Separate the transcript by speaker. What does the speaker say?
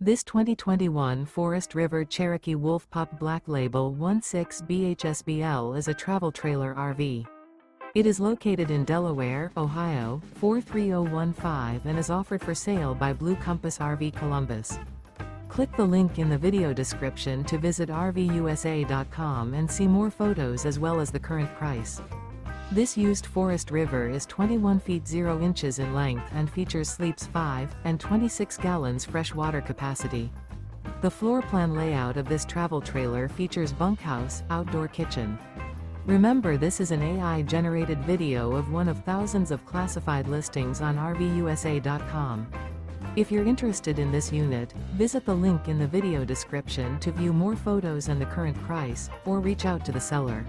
Speaker 1: This 2021 Forest River Cherokee Wolf Pup Black Label 16BHSBL is a travel trailer RV. It is located in Delaware, Ohio, 43015 and is offered for sale by Blue Compass RV Columbus. Click the link in the video description to visit RVUSA.com and see more photos as well as the current price. This used Forest River is 21 feet 0 inches in length and features sleeps 5 and 26 gallons fresh water capacity. The floor plan layout of this travel trailer features bunkhouse, outdoor kitchen. Remember, this is an AI-generated video of one of thousands of classified listings on RVUSA.com. If you're interested in this unit, visit the link in the video description to view more photos and the current price, or reach out to the seller.